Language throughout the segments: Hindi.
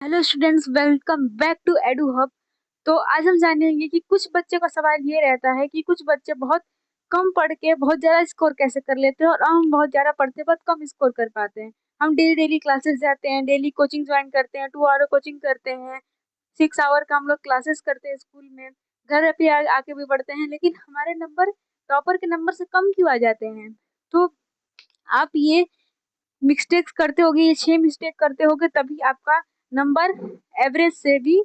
Hello students, welcome back to Edu Hub. तो आज हम जानेंगे कि कुछ बच्चे का सवाल ये रहता है कि कुछ बच्चे बहुत कम पढ़ के बहुत ज्यादा स्कोर कैसे कर लेते हैं और हम बहुत ज्यादा पढ़ते बहुत कम स्कोर कर पाते हैं। हम डेली डेली क्लासेस जाते हैं, डेली कोचिंग ज्वाइन करते हैं, 2 आवर कोचिंग करते हैं, 6 आवर का हम लोग क्लासेस करते हैं स्कूल में, घर पे आके भी पढ़ते हैं, लेकिन हमारे नंबर टॉपर के नंबर से कम क्यों आ जाते हैं। तो आप ये मिस्टेक्स करते होगे, ये 6 मिस्टेक करते होगे, तभी आपका नंबर एवरेज से भी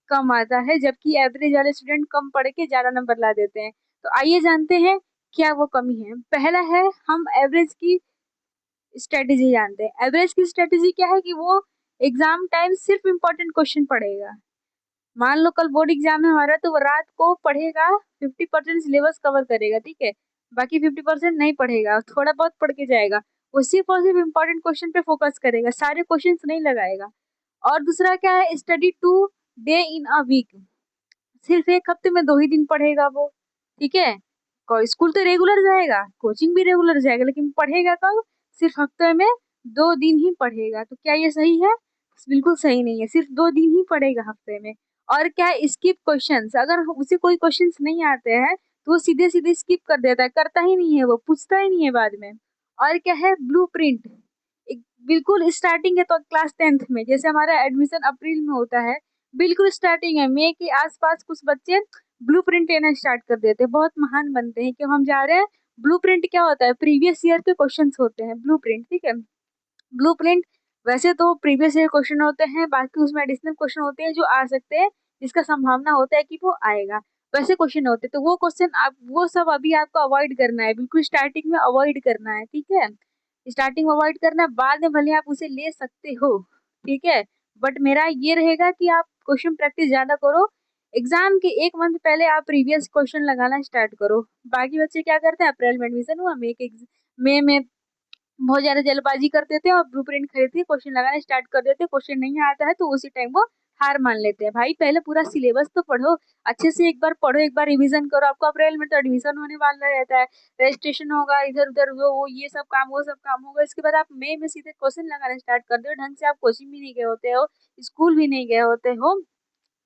कम आता है, जबकि एवरेज वाले स्टूडेंट कम पढ़ के ज्यादा नंबर ला देते हैं। तो आइए जानते हैं क्या वो कमी है। पहला है, हम एवरेज की स्ट्रेटेजी जानते हैं। एवरेज की स्ट्रेटेजी क्या है कि वो एग्जाम टाइम सिर्फ इम्पोर्टेंट क्वेश्चन पढ़ेगा। मान लो कल बोर्ड एग्जाम है हमारा, तो वो रात को पढ़ेगा, 50% सिलेबस कवर करेगा, ठीक है, बाकी 50% नहीं पढ़ेगा, थोड़ा बहुत पढ़ के जाएगा। वो सिर्फ और सिर्फ इम्पोर्टेंट क्वेश्चन पे फोकस करेगा, सारे क्वेश्चन नहीं लगाएगा। और दूसरा क्या है, study 2 day in a week. सिर्फ एक हफ्ते में 2 ही दिन पढ़ेगा वो, ठीक है। स्कूल तो रेगुलर जाएगा, कोचिंग भी रेगुलर जाएगा, लेकिन पढ़ेगा कब? सिर्फ हफ्ते में 2 दिन ही पढ़ेगा। तो क्या ये सही है? बिल्कुल सही नहीं है, सिर्फ 2 दिन ही पढ़ेगा हफ्ते में। और क्या है, स्किप क्वेश्चंस। अगर उसे कोई क्वेश्चंस नहीं आते हैं तो वो सीधे सीधे स्किप कर देता है, करता ही नहीं है, वो पूछता ही नहीं है बाद में। और क्या है, ब्लू प्रिंट। बिल्कुल स्टार्टिंग है तो क्लास 10th में, जैसे हमारा एडमिशन अप्रैल में होता है, बिल्कुल स्टार्टिंग है, मई के आसपास कुछ बच्चे ब्लू प्रिंट लेना स्टार्ट कर देते हैं, बहुत महान बनते हैं कि हम जा रहे हैं। ब्लू प्रिंट क्या होता है? प्रीवियस ईयर के क्वेश्चंस होते हैं ब्लू प्रिंट, ठीक है। ब्लू प्रिंट वैसे तो प्रीवियस ईयर क्वेश्चन होते हैं, बाकी उसमें एडिशनल क्वेश्चन होते हैं जो आ सकते हैं, जिसका संभावना होता है कि वो आएगा, वैसे क्वेश्चन होते हैं। तो वो क्वेश्चन आप वो सब अभी आपको अवॉइड करना है, बिल्कुल स्टार्टिंग में अवॉइड करना है, ठीक है। स्टार्टिंग में अवॉइड करना है, बाद में भले आप उसे ले सकते हो, ठीक है। बट मेरा ये रहेगा कि आप क्वेश्चन प्रैक्टिस ज्यादा करो। एग्जाम के 1 मंथ पहले आप प्रीवियस क्वेश्चन लगाना स्टार्ट करो। बाकी बच्चे क्या करते हैं, अप्रैल में एडमिशन हुआ, मई में बहुत ज्यादा जल्दबाजी कर देते हैं और ब्लू प्रिंट खरीद के क्वेश्चन लगाना स्टार्ट कर देते हैं। क्वेश्चन नहीं आता है तो उसी टाइम वो हार मान लेते हैं। भाई पहले पूरा सिलेबस तो पढ़ो, अच्छे से एक बार पढ़ो, एक बार रिवीजन करो। आपको अप्रैल में तो एडमिशन होने वाला रहता है, रजिस्ट्रेशन होगा, इधर उधर वो ये सब काम, वो सब काम होगा। इसके बाद आप मई में सीधे क्वेश्चन लगाना स्टार्ट कर दो। ढंग से आप कोचिंग भी नहीं गए होते हो, स्कूल भी नहीं गए होते हो,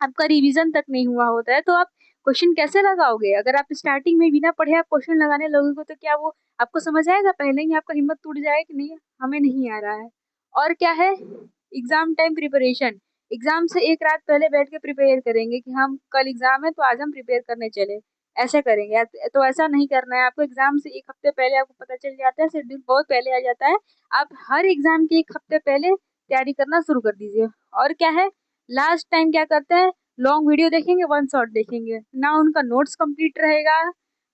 आपका रिवीजन तक नहीं हुआ होता है, तो आप क्वेश्चन कैसे लगाओगे? अगर आप स्टार्टिंग में बिना पढ़े आप क्वेश्चन लगाने लगोगे तो क्या वो आपको समझ आएगा? पहले ही आपका हिम्मत टूट जाएगा कि नहीं, हमें नहीं आ रहा है। और क्या है, एग्जाम टाइम प्रिपरेशन। एग्जाम से एक रात पहले बैठ के प्रिपेयर करेंगे कि हम कल एग्जाम है तो आज हम प्रिपेयर करने चले, ऐसे करेंगे। तो ऐसा नहीं करना है आपको। एग्जाम से एक हफ्ते पहले आपको पता चल जाता है, शेड्यूल बहुत पहले आ जाता है, आप हर एग्जाम के एक हफ्ते पहले तैयारी करना शुरू कर दीजिए। और क्या है, लास्ट टाइम क्या करते हैं, लॉन्ग वीडियो देखेंगे, वन शॉट देखेंगे, ना उनका नोट्स कंप्लीट रहेगा,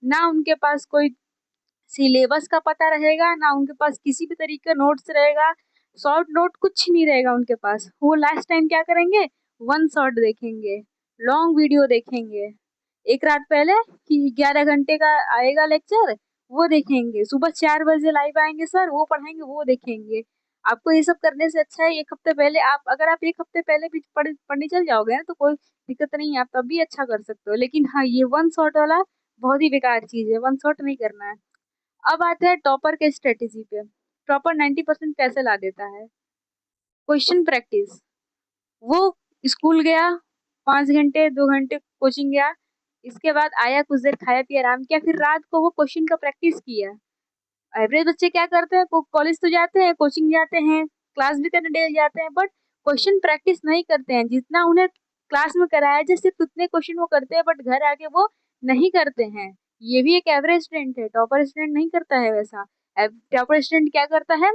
ना उनके पास कोई सिलेबस का पता रहेगा, ना उनके पास किसी भी तरीके का नोट्स रहेगा, शॉर्ट नोट कुछ नहीं रहेगा उनके पास। वो लास्ट टाइम क्या करेंगे, वन शॉट देखेंगे, लॉन्ग वीडियो देखेंगे एक रात पहले कि 11 घंटे का आएगा लेक्चर, वो देखेंगे। सुबह 4 बजे लाइव आएंगे सर, वो पढ़ाएंगे, वो देखेंगे। आपको ये सब करने से अच्छा है एक हफ्ते पहले आप, अगर आप एक हफ्ते पहले भी पढ़ने चल जाओगे ना तो कोई दिक्कत नहीं है, आप तब भी अच्छा कर सकते हो। लेकिन हाँ, ये वन शॉट वाला बहुत ही बेकार चीज है, वन शॉट नहीं करना है। अब आते हैं टॉपर के स्ट्रेटेजी पे। टॉपर 90% कैसे ला देता है? Question practice. वो स्कूल गया, 5 घंटे 2 घंटे कोचिंग गया, इसके बाद आया, कुछ देर खाया पिया, आराम किया, फिर रात को वो क्वेश्चन का प्रैक्टिस किया। एवरेज बच्चे क्या करते हैं, कॉलेज तो जाते हैं, कोचिंग जाते हैं, क्लास भी करने डेली जाते हैं, बट क्वेश्चन प्रैक्टिस नहीं करते हैं। जितना उन्हें क्लास में कराया जाए सिर्फ उतने क्वेश्चन वो करते हैं, बट घर आके वो नहीं करते हैं। ये भी एक एवरेज स्टूडेंट है, टॉपर स्टूडेंट नहीं करता है वैसा। टॉपर स्टूडेंट क्या करता है,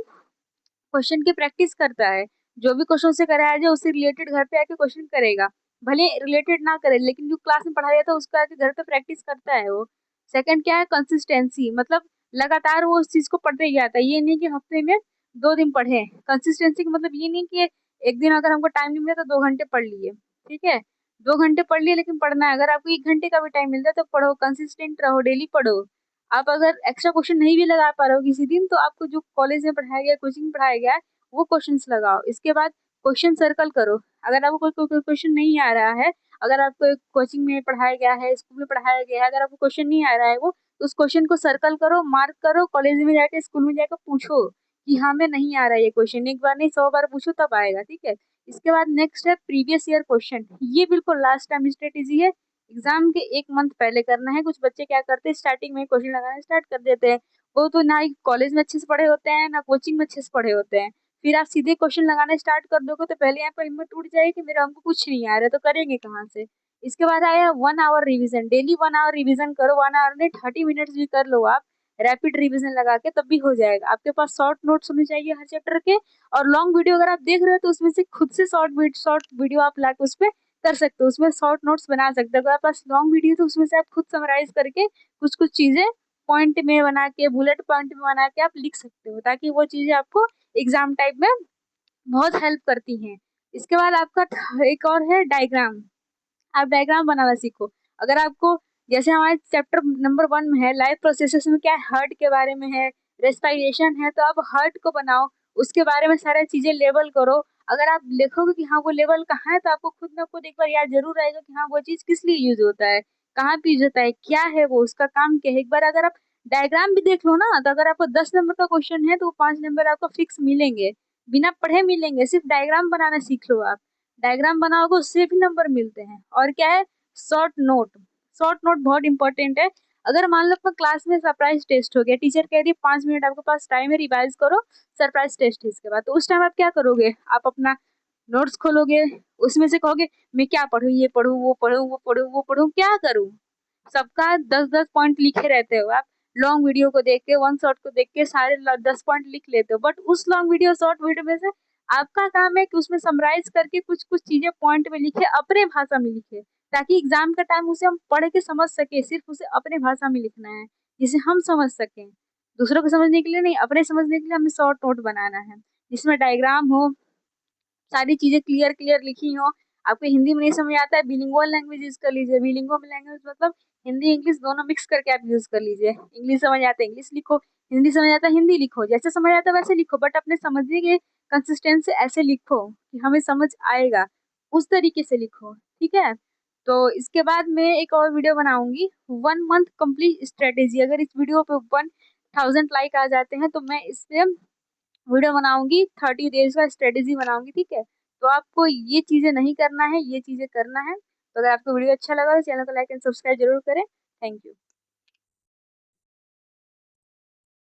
क्वेश्चन की प्रैक्टिस करता है, जो भी क्वेश्चन से कराया जाए उससे रिलेटेड घर पे आके क्वेश्चन करेगा, भले रिलेटेड ना करे, लेकिन जो क्लास में पढ़ाया जाता है उसको आके घर पे प्रैक्टिस करता है वो। सेकंड क्या है, कंसिस्टेंसी, मतलब लगातार वो उस चीज को पढ़ते ही जाता है। ये नहीं कि हफ्ते में 2 दिन पढ़े। कंसिस्टेंसी का मतलब ये नहीं कि एक दिन अगर हमको टाइम नहीं मिला तो 2 घंटे पढ़ लिए, ठीक है, 2 घंटे पढ़ लिए, लेकिन पढ़ना है। अगर आपको 1 घंटे का भी टाइम मिलता है तो पढ़ो, कंसिस्टेंट रहो, डेली पढ़ो। आप अगर एक्स्ट्रा क्वेश्चन नहीं भी लगा पा रहे हो किसी दिन, तो आपको जो कॉलेज में पढ़ाया गया, कोचिंग पढ़ाया गया है, वो क्वेश्चंस लगाओ। इसके बाद क्वेश्चन सर्कल करो। अगर आपको कोई क्वेश्चन नहीं आ रहा है, अगर आपको कोचिंग में पढ़ाया गया है, स्कूल में पढ़ाया गया है, अगर आपको क्वेश्चन नहीं आ रहा है वो, तो उस क्वेश्चन को सर्कल करो, मार्क करो, कॉलेज में जाके, स्कूल में जाकर पूछो कि हाँ मैं नहीं आ रहा है ये क्वेश्चन। एक बार नहीं 100 बार पूछो तब आएगा, ठीक है। इसके बाद नेक्स्ट है प्रीवियस ईयर क्वेश्चन। ये बिल्कुल लास्ट टाइम स्ट्रेटेजी है, एग्जाम के 1 मंथ पहले करना है। कुछ बच्चे क्या करते हैं, स्टार्टिंग में क्वेश्चन लगाना स्टार्ट कर देते हैं। वो तो ना ही कॉलेज में अच्छे से पढ़े होते हैं, ना कोचिंग में अच्छे से पढ़े होते हैं। फिर आप सीधे क्वेश्चन लगाना स्टार्ट कर दोगे तो पहले यहाँ पर हिम्मत टूट जाएगी कि मेरा हमको कुछ नहीं आ रहा है, तो करेंगे कहाँ से। इसके बाद आया 1 hour revision. Daily 1 hour revision करो, 1 आवर नहीं 30 मिनट्स भी कर लो आप रैपिड रिविजन लगा के, तब भी हो जाएगा। आपके पास शॉर्ट नोट्स होने चाहिए हर चैप्टर के, और लॉन्ग वीडियो अगर आप देख रहे हो तो उसमें से खुद से शॉर्ट वीडियो आप ला के उस पर कर सकते हो, उसमें शॉर्ट नोट्स बना सकते हो। अगर आपके पास लॉन्ग वीडियो तो उसमें से आप खुद समराइज करके कुछ कुछ चीजें पॉइंट में बना के, बुलेट पॉइंट में बना के आप लिख सकते हो, ताकि वो चीजें आपको एग्जाम टाइप में बहुत हेल्प करती हैं। इसके बाद आपका एक और है डायग्राम। आप डायग्राम बनाना सीखो। अगर आपको, जैसे हमारे चैप्टर नंबर 1 में है लाइफ प्रोसेसेस में क्या है, हार्ट के बारे में है, रेस्पिरेशन है, तो आप हार्ट को बनाओ, उसके बारे में सारी चीजें लेबल करो। अगर आप लिखोगे कि हाँ वो लेवल कहाँ है, तो आपको खुद में खुद एक बार याद जरूर आएगा कि हाँ वो चीज किस लिए यूज होता है, कहाँ पे यूज होता है, क्या है वो, उसका काम क्या है। एक बार अगर आप डायग्राम भी देख लो ना, तो अगर आपको 10 नंबर का क्वेश्चन है तो वो 5 नंबर आपको फिक्स मिलेंगे, बिना पढ़े मिलेंगे। सिर्फ डायग्राम बनाना सीख लो आप, डायग्राम बनाओगे उससे भी नंबर मिलते हैं। और क्या है, शॉर्ट नोट। शॉर्ट नोट बहुत इंपॉर्टेंट है। अगर मान लो आपका क्लास में सरप्राइज टेस्ट हो गया, टीचर कह रही है 5 मिनट आपके पास टाइम है, रिवाइज करो सरप्राइज टेस्ट है इसके बाद, तो उस टाइम आप क्या करोगे, आप अपना नोट्स खोलोगे, उसमें से कहोगे मैं क्या पढूं, ये पढूं, वो पढूं, वो पढूं, वो पढूं, क्या करूं। सबका 10-10 पॉइंट लिखे रहते हो आप, लॉन्ग वीडियो को देख के, वन शॉट को देख के सारे 10 पॉइंट लिख लेते हो। बट उस लॉन्ग वीडियो शॉर्ट वीडियो में से आपका काम है कि उसमें समराइज करके कुछ कुछ चीजें पॉइंट में लिखे, अपने भाषा में लिखे, ताकि एग्जाम का टाइम उसे हम पढ़ के समझ सके। सिर्फ उसे अपने भाषा में लिखना है जिसे हम समझ सकें, दूसरों को समझने के लिए नहीं, अपने समझने के लिए हमें शॉर्ट नोट बनाना है जिसमें डायग्राम हो, सारी चीजें क्लियर क्लियर लिखी हो। आपको हिंदी में नहीं समझ आता है, बिलिंगुअल लैंग्वेज यूज कर लीजिए। बिलिंगुअल लैंग्वेज मतलब हिंदी इंग्लिश दोनों मिक्स करके आप यूज कर लीजिए। इंग्लिश समझ आता है इंग्लिश लिखो, हिंदी समझ आता है हिंदी लिखो, जैसे समझ आता है वैसे लिखो, बट अपने समझने के कंसिस्टेंसी ऐसे लिखो कि हमें समझ आएगा, उस तरीके से लिखो, ठीक है। तो इसके बाद मैं एक और वीडियो बनाऊंगी, 1 मंथ कंप्लीट स्ट्रेटेजी। अगर इस वीडियो पे 1000 लाइक आ जाते हैं तो मैं इससे वीडियो बनाऊंगी, 30 डेज का स्ट्रेटेजी बनाऊंगी, ठीक है। तो आपको ये चीजें नहीं करना है, ये चीजें करना है। तो अगर आपको वीडियो अच्छा लगा तो चैनल को लाइक एंड सब्सक्राइब जरूर करें। Thank you.